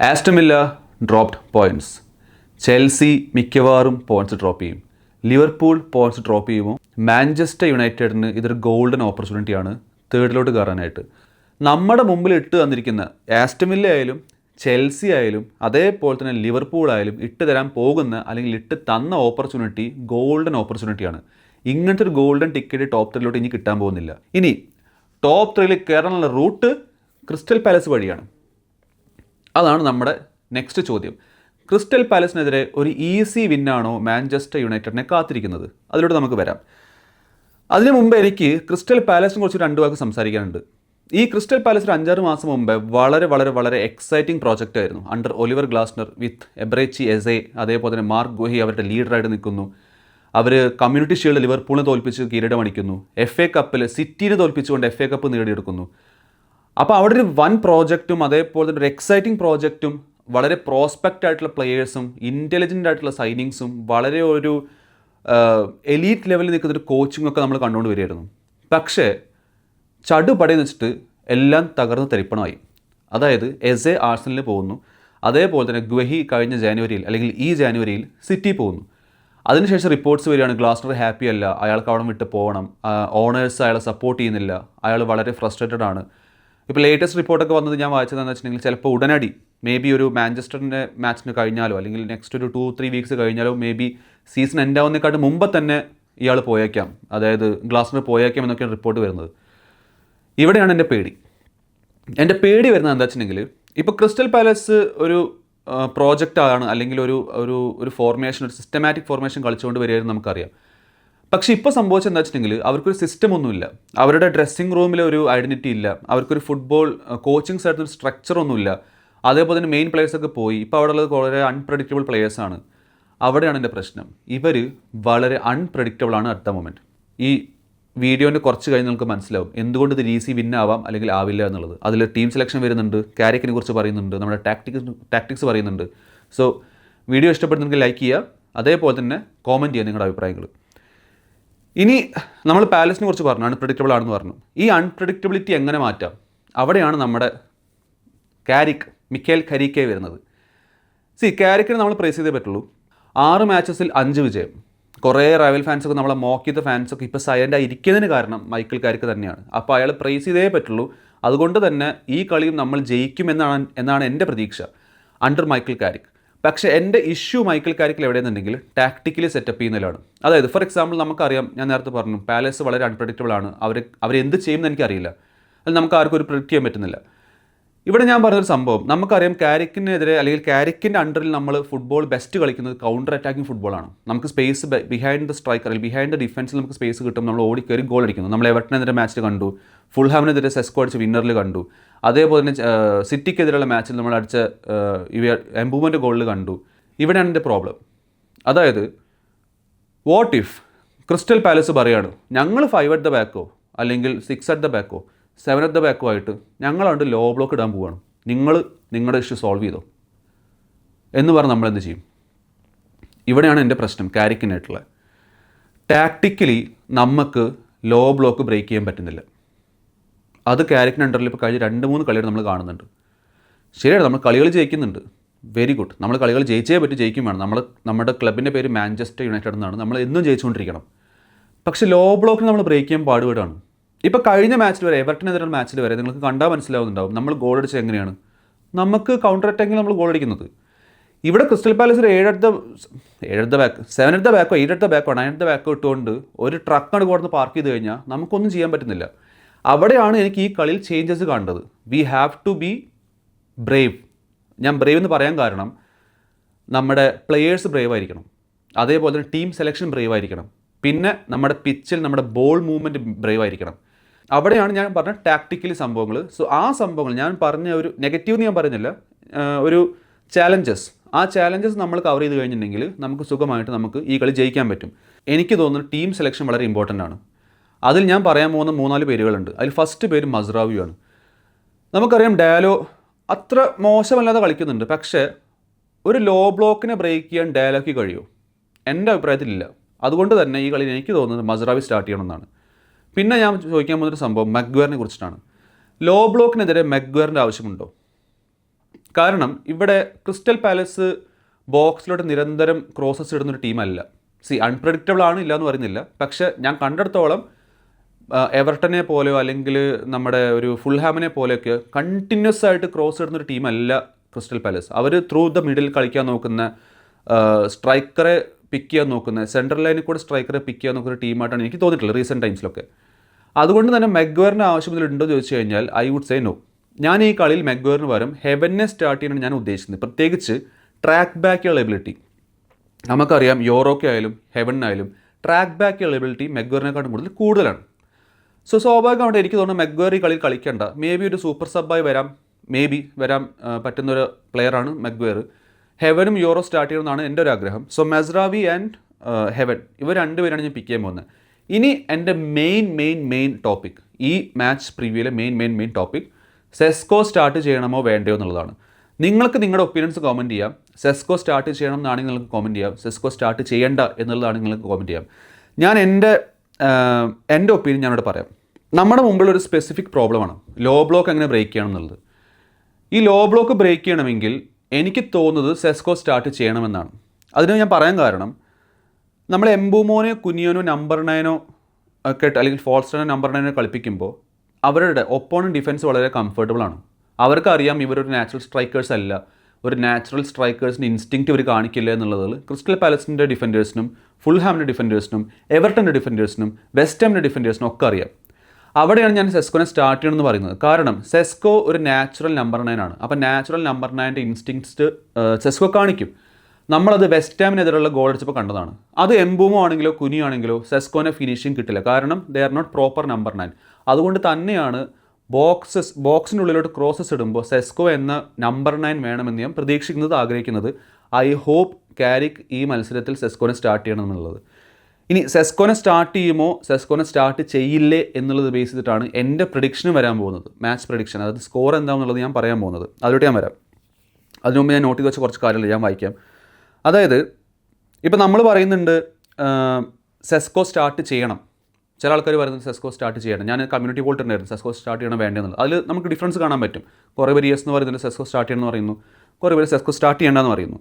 Aston villa dropped points. Chelsea മിക്കവാറും points drop ചെയ്യും. Liverpool points drop ചെയ്യുമോ? Manchester യുണൈറ്റഡിന് ഇതൊരു ഗോൾഡൻ ഓപ്പർച്യൂണിറ്റിയാണ് തേർഡിലോട്ട് കയറാനായിട്ട്. നമ്മുടെ മുമ്പിൽ ഇട്ട് തന്നിരിക്കുന്ന ആസ്റ്റൺ വില്ല ആയാലും ചെൽസി ആയാലും അതേപോലെ തന്നെ ലിവർപൂൾ ആയാലും ഇട്ട് തരാൻ പോകുന്ന അല്ലെങ്കിൽ ഇട്ട് തന്ന ഓപ്പർച്യൂണിറ്റി ഗോൾഡൻ ഓപ്പർച്യൂണിറ്റിയാണ്. ഇങ്ങനത്തെ ഒരു ഗോൾഡൻ ടിക്കറ്റ് ടോപ്പ് 3 ഇനി കിട്ടാൻ പോകുന്നില്ല. ഇനി ടോപ്പ് 3 കയറാനുള്ള റൂട്ട് ക്രിസ്റ്റൽ പാലസ് വഴിയാണ്. അതാണ് നമ്മുടെ നെക്സ്റ്റ് ചോദ്യം. ക്രിസ്റ്റൽ പാലസിനെതിരെ ഒരു ഈസി വിന്നാണോ മാഞ്ചസ്റ്റർ യുണൈറ്റഡിനെ കാത്തിരിക്കുന്നത്? അതിലൂടെ നമുക്ക് വരാം. അതിനു മുമ്പ് എനിക്ക് ക്രിസ്റ്റൽ പാലസിനെ കുറിച്ച് 2 വാക്ക് സംസാരിക്കാനുണ്ട്. ഈ ക്രിസ്റ്റൽ പാലസ് ഒരു 5-6 മാസം മുമ്പ് വളരെ വളരെ വളരെ എക്സൈറ്റിംഗ് പ്രോജക്റ്റ് ആയിരുന്നു. അണ്ടർ ഒലിവർ ഗ്ലാസ്നർ വിത്ത് എബ്രേച്ചി എസെ, അതേപോലെ തന്നെ മാർക്ക് ഗുഹി അവരുടെ ലീഡറായിട്ട് നിൽക്കുന്നു. അവർ കമ്മ്യൂണിറ്റി ഷീൽഡ് ലിവർപൂളിനെ തോൽപ്പിച്ച് കിരീടം അണിക്കുന്നു. FA കപ്പിൽ സിറ്റിനെ തോൽപ്പിച്ചുകൊണ്ട് FA കപ്പ് നേടിയെടുക്കുന്നു. അപ്പോൾ അവിടെ ഒരു വൻ പ്രോജക്റ്റും അതേപോലെ തന്നെ ഒരു എക്സൈറ്റിംഗ് പ്രോജക്റ്റും വളരെ പ്രോസ്പെക്റ്റ് ആയിട്ടുള്ള പ്ലെയേഴ്സും ഇൻ്റലിജൻ്റ് ആയിട്ടുള്ള സൈനിങ്സും വളരെ ഒരു എലീറ്റ് ലെവലിൽ നിൽക്കുന്ന ഒരു കോച്ചിങ് ഒക്കെ നമ്മൾ കണ്ടുകൊണ്ട് വരികയായിരുന്നു. പക്ഷേ ചടുപടയെന്ന് വെച്ചിട്ട് എല്ലാം തകർന്ന് തരിപ്പണമായി. അതായത് എസെ ആഴ്സണലിൽ പോകുന്നു, അതേപോലെ തന്നെ ഗുഹി കഴിഞ്ഞ ജാനുവരിയിൽ അല്ലെങ്കിൽ ഈ ജാനുവരിയിൽ സിറ്റി പോകുന്നു. അതിനുശേഷം റിപ്പോർട്ട്സ് വരികയാണ് ഗ്ലാസ്നർ ഹാപ്പി അല്ല, അയാൾക്ക് അവിടെ വിട്ട് പോകണം, ഓണേഴ്സ് അയാളെ സപ്പോർട്ട് ചെയ്യുന്നില്ല, അയാൾ വളരെ ഫ്രസ്ട്രേറ്റഡ് ആണ്. ഇപ്പോൾ ലേറ്റസ്റ്റ് റിപ്പോർട്ടൊക്കെ വന്നത് ഞാൻ വായിച്ചതെന്ന് വെച്ചിട്ടുണ്ടെങ്കിൽ ചിലപ്പോൾ ഉടനടി ഒരു മാഞ്ചസ്റ്ററിൻ്റെ മാച്ചിന് കഴിഞ്ഞാലോ അല്ലെങ്കിൽ നെക്സ്റ്റ് ഒരു 2-3 വീക്സ് കഴിഞ്ഞാലോ സീസൺ എൻഡ് ആവുന്നതിനെക്കാട്ടും മുമ്പ് തന്നെ ഇയാൾ പോയേക്കാം, അതായത് ഗ്ലാസ്നർ പോയേക്കാം എന്നൊക്കെയാണ് റിപ്പോർട്ട് വരുന്നത്. ഇവിടെയാണ് എൻ്റെ പേടി. എൻ്റെ പേടി വരുന്നത് എന്താ വെച്ചിട്ടുണ്ടെങ്കിൽ ഇപ്പോൾ ക്രിസ്റ്റൽ പാലസ് ഒരു പ്രോജക്റ്റാണ് അല്ലെങ്കിൽ ഒരു ഫോർമേഷൻ, ഒരു സിസ്റ്റമാറ്റിക് ഫോർമേഷൻ കളിച്ചുകൊണ്ട് വരികയായിരുന്നു നമുക്കറിയാം. പക്ഷേ ഇപ്പോൾ സംഭവിച്ചത് എന്താ വെച്ചിട്ടുണ്ടെങ്കിൽ അവർക്കൊരു സിസ്റ്റം ഒന്നുമില്ല, അവരുടെ ഡ്രസ്സിംഗ് റൂമിൽ ഒരു ഐഡൻറ്റിറ്റി ഇല്ല, അവർക്കൊരു ഫുട്ബോൾ കോച്ചിങ് സൈഡിൽ സ്ട്രക്ചറൊന്നുമില്ല. അതേപോലെ തന്നെ മെയിൻ പ്ലേയേഴ്സൊക്കെ പോയി. ഇപ്പോൾ അവിടെ ഉള്ളത് വളരെ അൺപ്രഡിക്റ്റബിൾ പ്ലേയേഴ്സാണ്. അവിടെയാണ് എൻ്റെ പ്രശ്നം. ഇവർ വളരെ അൺപ്രഡിക്റ്റബിൾ ആണ് അറ്റ് ദ മൊമെൻറ്റ്. ഈ വീഡിയോൻ്റെ കുറച്ച് കഴിഞ്ഞ് നമുക്ക് മനസ്സിലാവും എന്തുകൊണ്ട് ഇത് ഈസി വിന്നാവാം അല്ലെങ്കിൽ ആവില്ല എന്നുള്ളത്. അതിൽ ടീം സെലക്ഷൻ വരുന്നുണ്ട്, കാരിക്കിനെ കുറിച്ച് പറയുന്നുണ്ട്, നമ്മുടെ ടാക്ടിക്സ് പറയുന്നുണ്ട്. സോ വീഡിയോ ഇഷ്ടപ്പെടുന്നെങ്കിൽ ലൈക്ക് ചെയ്യുക, അതേപോലെ തന്നെ കോമൻറ്റ് ചെയ്യുക നിങ്ങളുടെ അഭിപ്രായങ്ങൾ. ഇനി നമ്മൾ പാലസിനെ കുറിച്ച് പറഞ്ഞു, അൺപ്രഡിക്റ്റബിൾ ആണെന്ന് പറഞ്ഞു. ഈ അൺപ്രഡിക്റ്റബിലിറ്റി എങ്ങനെ മാറ്റാം? അവിടെയാണ് നമ്മുടെ മിക്കേൽ കരീക്കെ വരുന്നത്. കാരിക്കിനെ നമ്മൾ പ്രൈസ് ചെയ്തേ പറ്റുള്ളൂ. 6 മാച്ചസിൽ 5 വിജയം. കുറേ റൈവൽ ഫാൻസൊക്കെ നമ്മളെ മോക്ക് ചെയ്ത ഫാൻസൊക്കെ ഇപ്പോൾ സൈലൻ്റായി ഇരിക്കുന്നതിന് കാരണം മൈക്കിൾ കാരിക്ക് തന്നെയാണ്. അപ്പോൾ അയാൾ പ്രൈസ് ചെയ്തേ പറ്റുള്ളൂ. അതുകൊണ്ട് തന്നെ ഈ കളിയും നമ്മൾ ജയിക്കുമെന്നാണ് എൻ്റെ പ്രതീക്ഷ അണ്ടർ മൈക്കിൾ കാരിക്ക്. പക്ഷേ എൻ്റെ ഇഷ്യൂ മൈക്കിൾ കാരിക്കിൽ എവിടെയെന്നുണ്ടെങ്കിൽ ടാക്ടിക്കലി സെറ്റപ്പ് ചെയ്യുന്നതിലാണ്. അതായത് ഫോർ എക്സാമ്പിൾ നമുക്കറിയാം, ഞാൻ നേരത്തെ പറഞ്ഞു പാലസ് വളരെ അൺപ്രഡിക്റ്റബിൾ ആണ്. അവരെന്ത് ചെയ്യുമെന്ന് എനിക്കറിയില്ല, അത് നമുക്ക് ആർക്കും ഒരു പ്രെഡിക്റ്റ് ചെയ്യാൻ പറ്റുന്നില്ല. ഇവിടെ ഞാൻ പറഞ്ഞൊരു സംഭവം, നമുക്കറിയാം കാരിക്കിനെതിരെ അല്ലെങ്കിൽ കാരിക്കിൻ്റെ അണ്ടറിൽ നമ്മൾ ഫുട്ബോൾ ബെസ്റ്റ് കളിക്കുന്നത് കൗണ്ടർ അറ്റാക്കിംഗ് ഫുട്ബോളാണ്. നമുക്ക് സ്പേസ് ബിഹൈൻഡ് ദ സ്ട്രൈക്കർ അല്ലെങ്കിൽ ബിഹൈൻഡ് ദ ഡിഫൻസിൽ നമുക്ക് സ്പേസ് കിട്ടും, നമ്മൾ ഓടിക്കയറി ഗോൾ അടിക്കുന്നു. നമ്മൾ എവർട്ടനെതിരെ മാച്ചിൽ കണ്ടു, ഫുൾഹാമിനെതിരെ സെസ്കോ അടിച്ച് വിന്നറിൽ കണ്ടു, അതേപോലെ തന്നെ സിറ്റിക്കെതിരെയുള്ള മാച്ചിൽ നമ്മൾ അടിച്ച എംബൂമൻ്റെ ഗോളിൽ കണ്ടു. ഇവിടെയാണ് എൻ്റെ പ്രോബ്ലം. അതായത് വാട്ട് ഇഫ് ക്രിസ്റ്റൽ പാലസ് പറയുകയാണ് ഞങ്ങൾ 5 അറ്റ് ദ ബാക്കോ അല്ലെങ്കിൽ 6 അറ്റ് ദ ബാക്കോ 7 അറ്റ് ദ ബാക്കോ ആയിട്ട് ഞങ്ങളാണ്ട് ലോ ബ്ലോക്ക് ഇടാൻ പോവുകയാണ്, നിങ്ങൾ നിങ്ങളുടെ ഇഷ്യൂ സോൾവ് ചെയ്തോ എന്ന് പറഞ്ഞ് നമ്മളെന്ത് ചെയ്യും? ഇവിടെയാണ് എൻ്റെ പ്രശ്നം കാരിക്കിനായിട്ടുള്ള. ടാക്ടിക്കലി നമുക്ക് ലോ ബ്ലോക്ക് ബ്രേക്ക് ചെയ്യാൻ പറ്റുന്നില്ല. അത് കാരിക്കിന് അണ്ടറിൽ ഇപ്പോൾ കഴിഞ്ഞ 2-3 കളികൾ നമ്മൾ കാണുന്നുണ്ട്. ശരിയാണ്, നമ്മൾ കളികൾ ജയിക്കുന്നുണ്ട്, വെരി ഗുഡ്. നമ്മൾ കളികൾ ജയിച്ചേ പറ്റി, ജയിക്കും വേണം. നമ്മുടെ ക്ലബിൻ്റെ പേര് മാഞ്ചസ്റ്റർ യുണൈറ്റഡ് എന്നാണ്, നമ്മൾ എന്നും ജയിച്ചുകൊണ്ടിരിക്കണം. പക്ഷേ ലോ ബ്ലോക്കിൽ നമ്മൾ ബ്രേക്ക് ചെയ്യാൻ പാടുപെടാണ്. ഇപ്പോൾ കഴിഞ്ഞ മാച്ചിൽ വരെ, എവർട്ടനെതിരെ മാച്ചിൽ വരെ നിങ്ങൾക്ക് കണ്ടാൽ മനസ്സിലാവുന്നുണ്ടാവും നമ്മൾ ഗോൾ അടിച്ചത് എങ്ങനെയാണ്. നമുക്ക് കൗണ്ടർ അറ്റാക്കിൽ നമ്മൾ ഗോൾ അടിക്കുന്നത്. ഇവിടെ ക്രിസ്റ്റൽ പാലസിൽ 7 at the back 7 at the ബാക്കോ 8 അറ്റ് ദ ബാക്കോ 9 അറ്റ് ദ ബാക്കോ ഇട്ടുകൊണ്ട് ഒരു ട്രക്കാണ് കൊടുത്ത് പാർക്ക് ചെയ്ത് കഴിഞ്ഞാൽ നമുക്കൊന്നും ചെയ്യാൻ പറ്റുന്നില്ല. അവിടെയാണ് എനിക്ക് ഈ കളിയിൽ ചേഞ്ചസ് കാണേണ്ടത്. We have to be brave. ഞാൻ ബ്രേവ് എന്ന് പറയാൻ കാരണം നമ്മുടെ പ്ലെയേഴ്സ് ബ്രേവ് ആയിരിക്കണം, അതേപോലെ തന്നെ ടീം സെലക്ഷൻ ബ്രേവ് ആയിരിക്കണം, പിന്നെ നമ്മുടെ പിച്ചിൽ നമ്മുടെ ബോൾ മൂവ്മെൻറ്റ് ബ്രേവ് ആയിരിക്കണം. അവിടെയാണ് ഞാൻ പറഞ്ഞ ടാക്ടിക്കലി സംഭവങ്ങൾ. സോ ആ സംഭവങ്ങൾ ഞാൻ പറഞ്ഞ ഒരു നെഗറ്റീവ് എന്ന് ഞാൻ പറയുന്നില്ല, ഒരു ചാലഞ്ചസ്, ആ ചാലഞ്ചസ് നമ്മൾ കവർ ചെയ്ത് കഴിഞ്ഞിട്ടുണ്ടെങ്കിൽ നമുക്ക് സുഖമായിട്ട് നമുക്ക് ഈ കളി ജയിക്കാൻ പറ്റും. എനിക്ക് തോന്നുന്നു ടീം സെലക്ഷൻ വളരെ ഇമ്പോർട്ടൻ്റ് ആണ്. അതിൽ ഞാൻ പറയാൻ പോകുന്ന 3-4 പേരുകളുണ്ട്. അതിൽ ഫസ്റ്റ് പേര് മസ്റാവിയാണ്. നമുക്കറിയാം ഡയാലോ അത്ര മോശമല്ലാതെ കളിക്കുന്നുണ്ട്, പക്ഷേ ഒരു ലോ ബ്ലോക്കിനെ ബ്രേക്ക് ചെയ്യാൻ ഡയാലോക്ക് കഴിയുമോ? എൻ്റെ അഭിപ്രായത്തിലില്ല. അതുകൊണ്ട് തന്നെ ഈ കളിയിൽ എനിക്ക് തോന്നുന്നത് മസ്റാവി സ്റ്റാർട്ട് ചെയ്യണമെന്നാണ്. പിന്നെ ഞാൻ ചോദിക്കാൻ പോകുന്നൊരു സംഭവം മഗ്വയറിനെ കുറിച്ചിട്ടാണ്. ലോ ബ്ലോക്കിനെതിരെ മഗ്വയറിൻ്റെ ആവശ്യമുണ്ടോ? കാരണം ഇവിടെ ക്രിസ്റ്റൽ പാലസ് ബോക്സിലോട്ട് നിരന്തരം ക്രോസസ് ഇടുന്നൊരു ടീമല്ല. അൺപ്രഡിക്റ്റബിൾ ആണ് ഇല്ല എന്ന് പറയുന്നില്ല, പക്ഷേ ഞാൻ കണ്ടെടുത്തോളം എവർട്ടനെ പോലെയോ അല്ലെങ്കിൽ നമ്മുടെ ഒരു ഫുൾഹാമിനെ പോലെയൊക്കെ കണ്ടിന്യൂസ് ആയിട്ട് ക്രോസ് ഇടുന്നൊരു ടീമല്ല ക്രിസ്റ്റൽ പാലസ്. അവർ ത്രൂ ദ മിഡിൽ കളിക്കാൻ നോക്കുന്ന, സ്ട്രൈക്കറെ പിക്ക് ചെയ്യാൻ നോക്കുന്ന, സെൻട്രൽ ലൈനിൽ കൂടെ സ്ട്രൈക്കറെ പിക്ക് ചെയ്യാൻ നോക്കുന്ന ടീമായിട്ടാണ് എനിക്ക് തോന്നിയിട്ടുള്ളത് റീസെൻറ്റ് ടൈംസിലൊക്കെ. അതുകൊണ്ട് തന്നെ മെഗ്വയറിൻ്റെ ആവശ്യം ഇതിലുണ്ടോ ചോദിച്ചു കഴിഞ്ഞാൽ ഐ വുഡ് സേ നോ. ഞാൻ ഈ കളിയിൽ മെഗ്വയറിന് പകരം ഹെവനെ സ്റ്റാർട്ട് ചെയ്യാനാണ് ഞാൻ ഉദ്ദേശിക്കുന്നത്. പ്രത്യേകിച്ച് ട്രാക്ക് ബാക്കുള്ള എബിലിറ്റി നമുക്കറിയാം. യൂറോയ്ക്ക് ആയാലും ഹെവനായാലും ട്രാക്ക് ബാക്കുള്ള എബിലിറ്റി മെഗ്വയറിനെക്കാട്ടും കൂടുതലാണ്. സോ സ്വാഭാവികമായിട്ട് എനിക്ക് തോന്നുന്നു മെഗ്വയർ ഈ കളിയിൽ കളിക്കേണ്ട. മേ ബി ഒരു സൂപ്പർ സബ്ബായി വരാം, വരാൻ പറ്റുന്നൊരു പ്ലെയറാണ് മെഗ്വയർ. ഹെവനും യൂറോ സ്റ്റാർട്ട് ചെയ്യണമെന്നാണ് എൻ്റെ ഒരു ആഗ്രഹം. സോ മെസ്രാവി ആൻഡ് ഹെവൻ ഇവർ രണ്ടുപേരാണ് ഞാൻ പിക്ക് ചെയ്യാൻ പോകുന്നത്. ഇനി എൻ്റെ മെയിൻ ടോപ്പിക്, ഈ മാച്ച് പ്രിവ്യൂവിലെ മെയിൻ ടോപ്പിക് സെസ്കോ സ്റ്റാർട്ട് ചെയ്യണമോ വേണ്ടയോ എന്നുള്ളതാണ്. നിങ്ങൾക്ക് നിങ്ങളുടെ ഒപ്പീനിയൻസ് കോമെൻറ്റ് ചെയ്യാം. സെസ്കോ സ്റ്റാർട്ട് ചെയ്യണം എന്നാണെങ്കിൽ നിങ്ങൾക്ക് കോമെൻറ്റ് ചെയ്യാം. സെസ്കോ സ്റ്റാർട്ട് ചെയ്യേണ്ട എന്നുള്ളതാണെങ്കിൽ നിങ്ങൾക്ക് കോമെൻറ്റ് ചെയ്യാം. ഞാൻ എൻ്റെ ഒപ്പീനിയൻ ഞാനിവിടെ പറയാം. നമ്മുടെ മുമ്പിലൊരു സ്പെസിഫിക് പ്രോബ്ലമാണ് ലോ ബ്ലോക്ക് എങ്ങനെ ബ്രേക്ക് ചെയ്യണം എന്നുള്ളത്. ഈ ലോ ബ്ലോക്ക് ബ്രേക്ക് ചെയ്യണമെങ്കിൽ എനിക്ക് തോന്നുന്നത് സെസ്കോ സ്റ്റാർട്ട് ചെയ്യണമെന്നാണ്. അതിന് ഞാൻ പറയാൻ കാരണം, നമ്മൾ എംബുമോനോ കുനിയോനോ നമ്പർ 9 ഒക്കെ അല്ലെങ്കിൽ ഫോൾസ്റ്ററിനെ നമ്പർ 9 കളിപ്പിക്കുമ്പോൾ അവരുടെ ഒപ്പോണൻറ്റ് ഡിഫൻസ് വളരെ കംഫർട്ടബിളാണ്. അവർക്കറിയാം ഇവരൊരു നാച്ചുറൽ സ്ട്രൈക്കേഴ്സ് അല്ല, ഒരു നാച്ചുറൽ സ്ട്രൈക്കേഴ്സിൻ്റെ ഇൻസ്റ്റിങ്ക്റ്റ് ഇവർ കാണിക്കില്ല എന്നുള്ളതിൽ ക്രിസ്റ്റൽ പാലസിൻ്റെ ഡിഫൻഡേഴ്സിനും ഫുൾഹാമിൻ്റെ ഡിഫൻഡേഴ്സിനും എവർട്ടൻ്റെ ഡിഫൻഡേഴ്സിനും വെസ്റ്റ് ഹാമിൻ്റെ ഡിഫൻഡേഴ്സിനും ഒക്കെ അറിയാം. അവിടെയാണ് ഞാൻ സെസ്കോനെ സ്റ്റാർട്ട് ചെയ്യണമെന്ന് പറയുന്നത്. കാരണം സെസ്കോ ഒരു നാച്ചുറൽ നമ്പർ 9 ആണ്. അപ്പോൾ നാച്ചുറൽ നമ്പർ 9ൻ്റെ ഇൻസ്റ്റിങ്ക്റ്റ്സ് സെസ്കോ കാണിക്കും. നമ്മളത് വെസ്റ്റ് ഹാമിനെതിരെയുള്ള ഗോൾ അടിച്ചപ്പോൾ കണ്ടതാണ്. അത് എംബൂമോ ആണെങ്കിലോ കുനിയാണെങ്കിലോ സെസ്കോനെ ഫിനിഷിങ് കിട്ടില്ല. കാരണം they are not proper number 9. അതുകൊണ്ട് തന്നെയാണ് ബോക്സിനുള്ളിലോട്ട് ക്രോസസ് ഇടുമ്പോൾ സെസ്കോ എന്ന നമ്പർ 9 വേണമെന്ന് ഞാൻ പ്രതീക്ഷിക്കുന്നത്, ആഗ്രഹിക്കുന്നത്. ഐ ഹോപ്പ് കാരിക് ഈ മത്സരത്തിൽ സെസ്കോനെ സ്റ്റാർട്ട് ചെയ്യണം എന്നുള്ളത്. ഇനി സെസ്കോനെ സ്റ്റാർട്ട് ചെയ്യുമോ സെസ്കോനെ സ്റ്റാർട്ട് ചെയ്യില്ലേ എന്നുള്ളത് ബേസ് ചെയ്തിട്ടാണ് എൻ്റെ പ്രഡിക്ഷന് വരാൻ പോകുന്നത്. മാച്ച് പ്രഡിക്ഷൻ, അതായത് സ്കോർ എന്താണെന്നുള്ളത് ഞാൻ പറയാൻ പോകുന്നത്. അതിലോട്ട് ഞാൻ വരാം. അതിനു മുമ്പ് ഞാൻ നോട്ട് ചെയ്ത് വെച്ച കുറച്ച് കാര്യങ്ങൾ ഞാൻ വായിക്കാം. അതായത് ഇപ്പോൾ നമ്മൾ പറയുന്നുണ്ട് സെസ്കോ സ്റ്റാർട്ട് ചെയ്യണം. ചില ആൾക്കാർ പറയുന്നത് സെസ്കോ സ്റ്റാർട്ട് ചെയ്യണം. ഞാൻ കമ്മ്യൂണിറ്റി പോൾ ഉണ്ടായിരുന്നു സെസ്കോ സ്റ്റാർട്ട് ചെയ്യണം വേണ്ടതെന്നുള്ളത്. അതിൽ നമുക്ക് ഡിഫറൻസ് കാണാൻ പറ്റും. കുറേ പേര് യെസ് എന്ന് പറയുന്നത് സെസ്കോ സ്റ്റാർട്ട് ചെയ്യണമെന്ന് പറയുന്നു, കുറേ പേര് സെസ്കോ സ്റ്റാർട്ട് ചെയ്യേണ്ടെന്ന് പറയുന്നു.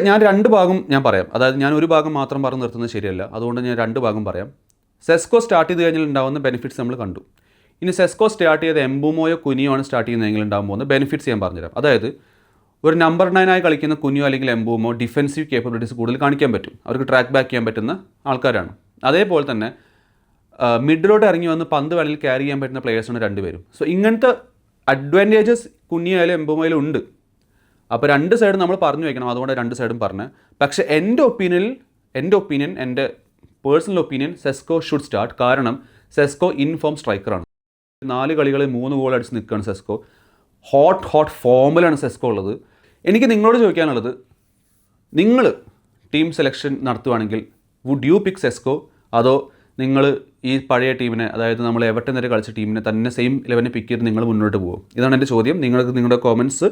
ഞാൻ രണ്ട് ഭാഗം ഞാൻ പറയാം. അതായത് ഞാൻ ഒരു ഭാഗം മാത്രം പറഞ്ഞ് നിർത്തുന്നത് ശരിയല്ല. അതുകൊണ്ട് ഞാൻ രണ്ട് ഭാഗം പറയാം. സെസ്കോ സ്റ്റാർട്ട് ചെയ്ത് കഴിഞ്ഞാൽ ഉണ്ടാകുന്ന ബെനിഫിറ്റ്സ് നമ്മൾ കണ്ടു. ഇനി സെസ്കോ സ്റ്റാർട്ട് ചെയ്ത് എംബുമോയോ കുനിയോ ആണ് സ്റ്റാർട്ട് ചെയ്യുന്നതെങ്കിൽ ഉണ്ടാകാൻ പോകുന്ന ബെനിഫിറ്റ്സ് ഞാൻ പറഞ്ഞുതരാം. അതായത് ഒരു നമ്പർ 9 ആയി കളിക്കുന്ന കുനിയോ അല്ലെങ്കിൽ എംബുമോ ഡിഫെൻസീവ് കേപ്പബിലിറ്റീസ് കൂടുതൽ കാണിക്കാൻ പറ്റും. അവർക്ക് ട്രാക്ക് ബാക്ക് ചെയ്യാൻ പറ്റുന്ന ആൾക്കാരാണ്. അതേപോലെ തന്നെ മിഡിലോട്ട് ഇറങ്ങി വന്ന് പന്ത് വേണമെങ്കിൽ ക്യാരി ചെയ്യാൻ പറ്റുന്ന പ്ലെയേഴ്സാണ് രണ്ടുപേരും. സോ ഇങ്ങനത്തെ അഡ്വാൻറ്റേജസ് കുനിയായാലും എംബുമോയിലും ഉണ്ട്. അപ്പോൾ രണ്ട് സൈഡും നമ്മൾ പറഞ്ഞു വയ്ക്കണം. അതുകൊണ്ട് രണ്ട് സൈഡും പറഞ്ഞ്. പക്ഷേ എൻ്റെ ഒപ്പീനിയൻ എൻ്റെ personal opinion Sesko should start. കാരണം സെസ്കോ ഇൻഫോം സ്ട്രൈക്കറാണ്. 4 കളികളിൽ 3 ഗോൾ അടിച്ച് നിൽക്കുകയാണ് സെസ്കോ. ഹോട്ട് ഫോമിലാണ് സെസ്കോ ഉള്ളത്. എനിക്ക് നിങ്ങളോട് ചോദിക്കാനുള്ളത്, നിങ്ങൾ ടീം സെലക്ഷൻ നടത്തുവാണെങ്കിൽ വുഡ് യു പിക്ക് സെസ്കോ, അതോ നിങ്ങൾ ഈ പഴയ ടീമിനെ, അതായത് നമ്മൾ എവർട്ടൺ വരെ കളിച്ച ടീമിനെ തന്നെ സെയിം 11 പിക്ക് ചെയ്ത് നിങ്ങൾ മുന്നോട്ട് പോകും? ഇതാണ് എൻ്റെ ചോദ്യം. നിങ്ങളുടെ കോമൻറ്റ്സ്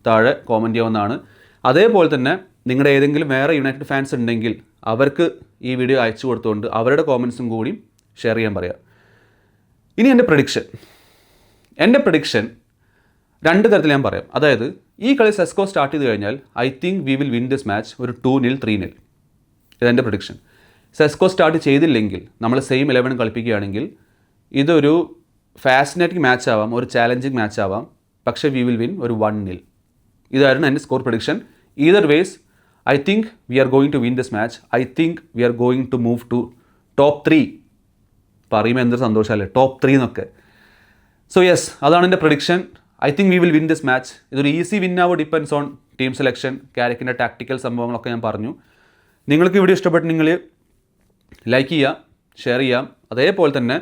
താഴെ കോമൻറ്റ് ചെയ്യാവുന്നതാണ്. അതേപോലെ തന്നെ നിങ്ങളുടെ ഏതെങ്കിലും വേറെ യുണൈറ്റഡ് ഫാൻസ് ഉണ്ടെങ്കിൽ അവർക്ക് ഈ വീഡിയോ അയച്ചു കൊടുത്തുകൊണ്ട് അവരുടെ കോമൻറ്റ്സും കൂടി ഷെയർ ചെയ്യാൻ പറയാം. ഇനി എൻ്റെ പ്രഡിക്ഷൻ 2 തരത്തിൽ ഞാൻ പറയാം. അതായത് ഈ കളി സെസ്കോ സ്റ്റാർട്ട് ചെയ്ത് കഴിഞ്ഞാൽ I think we will win this match ഒരു 2-0 3-0. ഇതെൻ്റെ പ്രഡിക്ഷൻ. സെസ്കോ സ്റ്റാർട്ട് ചെയ്തില്ലെങ്കിൽ നമ്മൾ സെയിം 11 കളിപ്പിക്കുകയാണെങ്കിൽ ഇതൊരു ഫാസിനേറ്റിംഗ് മാച്ച് ആവാം, ഒരു ചാലഞ്ചിങ് മാച്ച് ആവാം. പക്ഷേ വി വിൽ വിൻ ഒരു 1-0. ഇതായിരുന്നു എൻ്റെ score prediction. Either ways I think we are going to win this match. I think we are going to move to top 3. പറയുമ്പോൾ എന്തൊരു സന്തോഷമല്ലേ, ടോപ്പ് 3 എന്നൊക്കെ. സോ യെസ്, അതാണ് എൻ്റെ prediction. I think we will win this match. ഇതൊരു easy win ആവോ depends on team selection, കാരിക്കിൻ്റെ tactical സംഭവങ്ങളൊക്കെ ഞാൻ പറഞ്ഞു. നിങ്ങൾക്ക് വീഡിയോ ഇഷ്ടപ്പെട്ടെങ്കിൽ ലൈക്ക് ചെയ്യാം, ഷെയർ ചെയ്യാം. അതേപോലെ തന്നെ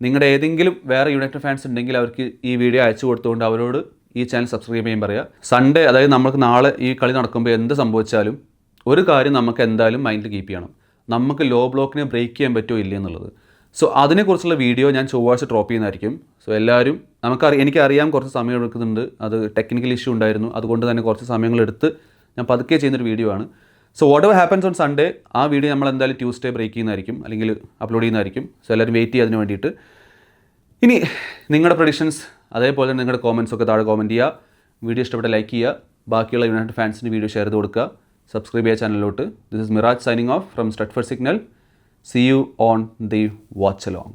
നിങ്ങളുടെ ഏതെങ്കിലും വേറെ യുണൈറ്റഡ് ഫാൻസ് ഉണ്ടെങ്കിൽ അവർക്ക് ഈ വീഡിയോ അയച്ചു കൊടുത്തുകൊണ്ട് അവരോട് ഈ ചാനൽ സബ്സ്ക്രൈബ് ചെയ്യാൻ പറയുക. സൺഡേ, അതായത് നമുക്ക് നാളെ ഈ കളി നടക്കുമ്പോൾ എന്ത് സംഭവിച്ചാലും ഒരു കാര്യം നമുക്ക് എന്തായാലും മൈൻഡിൽ കീപ്പ് ചെയ്യണം. നമുക്ക് ലോ ബ്ലോക്കിനെ ബ്രേക്ക് ചെയ്യാൻ പറ്റുമോ ഇല്ല എന്നുള്ളത്. സോ അതിനെക്കുറിച്ചുള്ള വീഡിയോ ഞാൻ ചൊവ്വാഴ്ച ഡ്രോപ്പ് ചെയ്യുന്നതായിരിക്കും. സോ എല്ലാവരും, എനിക്കറിയാം കുറച്ച് സമയം എടുക്കുന്നുണ്ട്, അത് ടെക്നിക്കൽ ഇഷ്യൂ ഉണ്ടായിരുന്നു. അതുകൊണ്ട് തന്നെ കുറച്ച് സമയങ്ങളെടുത്ത് ഞാൻ പതുക്കെ ചെയ്യുന്നൊരു വീഡിയോ ആണ്. So what ever happens on Sunday, ആ വീഡിയോ നമ്മൾ എന്തായാലും ട്യൂസ്ഡേ ബ്രേക്ക് ചെയ്യുന്നതായിരിക്കും, അല്ലെങ്കിൽ അപ്ലോഡ് ചെയ്യുന്നതായിരിക്കും. സോ എല്ലാവരും വെയിറ്റ് ചെയ്യുക അതിന് വേണ്ടിയിട്ട്. ഇനി നിങ്ങളുടെ പ്രഡിക്ഷൻസ്, അതേപോലെ തന്നെ നിങ്ങളുടെ കോമൻറ്റ്സ് ഒക്കെ താഴെ കോമൻറ്റ് ചെയ്യുക. വീഡിയോ ഇഷ്ടപ്പെട്ട ലൈക്ക് ചെയ്യുക, ബാക്കിയുള്ള യുണൈറ്റഡ് ഫാൻസിന് വീഡിയോ ഷെയർ ചെയ്ത് കൊടുക്കുക, സബ്സ്ക്രൈബ് ചെയ്യുക ചാനലിലോട്ട്. This is Miraj signing off from Stretford Signal. See you on the watch along.